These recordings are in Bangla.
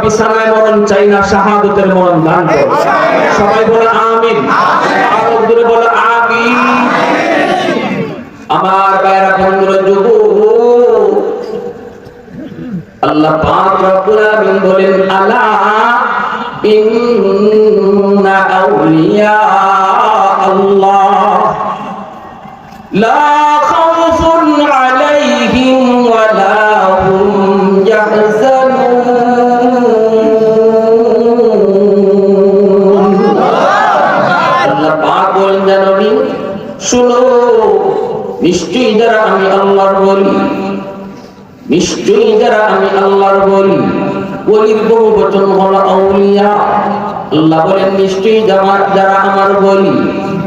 বিছানায় মরণ চাই না, শাহাদাতের মরণ দান করো। সবাই বলে আমিন। আরো জোরে বলে আমিন। আমার ভাইরা বন্ধুরা, যুবক, আল্লাহ পাক রব্বুল আলামিন বলেন, আলা ইন্না আউলিয়া আল্লাহ লা খাউফুন আলাইহিম ওয়া লা হুম ইয়াহজানুন। আল্লাহ পাক বলেন, জানোনি, শুনো, নিশ্চয়ই যারা আমি আল্লাহর বলি, নিশ্চয়ই যারা আমি আল্লাহর বলি, ওলির বহু বচন হলো আউলিয়া। আল্লাহ বলেন, নিশ্চয়ই যারা আমার বলি,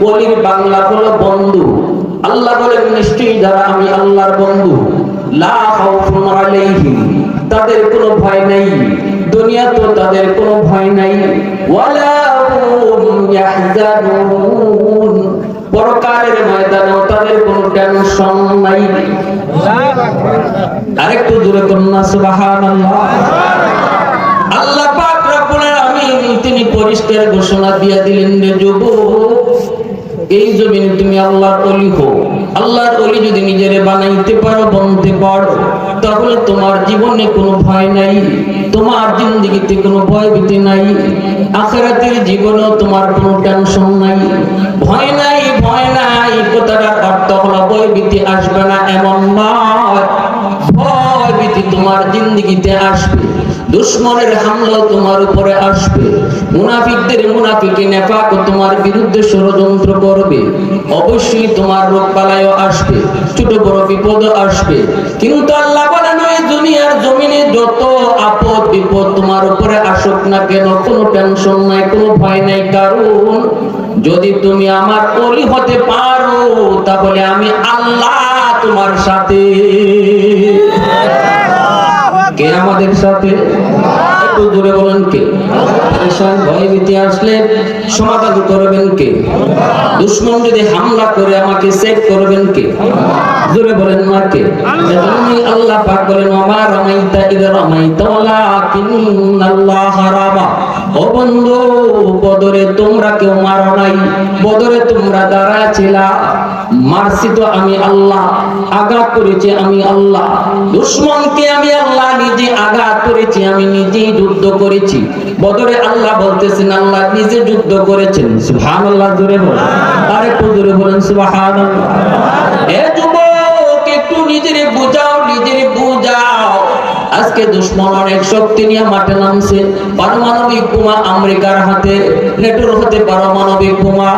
ওলির বাংলা হলো বন্ধু। আল্লাহ বলেন, নিশ্চয়ই যারা আমি আল্লাহর বন্ধু, লা খাউফুন আলাইহিম, তাদের কোনো ভয় নাই, দুনিয়া তো তাদের কোনো ভয় নাই, ওয়ালা হুম ইয়াহজানুন, পরকালের ময়দানেও তাদের কোনো টেনশন নাই। আরেকটু জোরে করুন সুবহানাল্লাহ। আল্লাহ পাক রব্বুল আলামিন তিনি পরিষ্কার ঘোষণা দিয়ে দিলেন, রে যুবক, এই জমিনে তুমি আল্লাহর ওলি হও। আল্লাহর ওলি যদি নিজেরে বানাইতে পারো, বনতে পারো, তাহলে তোমার জীবনে কোনো ভয় নাই, তোমার জিন্দেগিতে কোনো ভয় ভীতি নাই, আখিরাতের জীবনেও তোমার কোনো টেনশন নাই। ভয় নাই, ভয় নাই কথাটার অর্থ হলো ভয় ভীতি আসবে না এমন নয়। ভয় ভীতি তোমার জিন্দেগিতে আসবে, দুশমনের হামলা তোমার উপরে আসবে, মুনাফিকদের মুনাফিকি নেফাক তোমার বিরুদ্ধে ষড়যন্ত্র করবে, অবশ্যই তোমার রোগ বালাইও আসবে, ছোট বড় বিপদ আসবে। কিন্তু আল্লাহ বলেন, ওই দুনিয়ার জমিনে যত আপদ বিপদ তোমার উপরে আসুক না কেন, কোনো টেনশন নাই, কোনো ভয় নাই, কারণ যদি তুমি আমার ওলি হতে পারো, তাহলে আমি আল্লাহ তোমার সাথে। কে আমাদের সাথে? একটু জোরে বলেন কে? পেরেশান ভয় ভীতি আসলে সমাধান করবেন কে? দুশমন যদি হামলা করে আমাকে সেভ করবেন কে? জোরে বলেন না কে? এজন্যই আল্লাহ পাক বলেন, ওমা রামাইতা ইয রামাইতা ওয়ালাকিন্নাল্লাহ রামা। ও বন্ধু, বদরে তোমরা কেউ মারো নাই, বদরে তোমরা দাঁড়ায় ছিলা, মারছি তো আমি আল্লাহ, আঘাত করেছি আমি আল্লাহ, দুশমনকে আমি আল্লাহ নিজে আঘাত করেছি, আমি নিজেই যুদ্ধ করেছি। বদরে আল্লাহ বলতেছেন, আল্লাহ নিজে যুদ্ধ করেছেন। সুবহানাল্লাহ, জোরে বলেন, আরেকটু জোরে বলেন সুবহানাল্লাহ। এ যুবক, একটু নিজেরে বুঝাও, নিজেরে বুঝাও। আজকে দুশমন অনেক শক্তি নিয়ে মাঠে নামছে, পারমাণবিক বোমা আমেরিকার হাতে, নেটোর হাতে পারমাণবিক বোমা।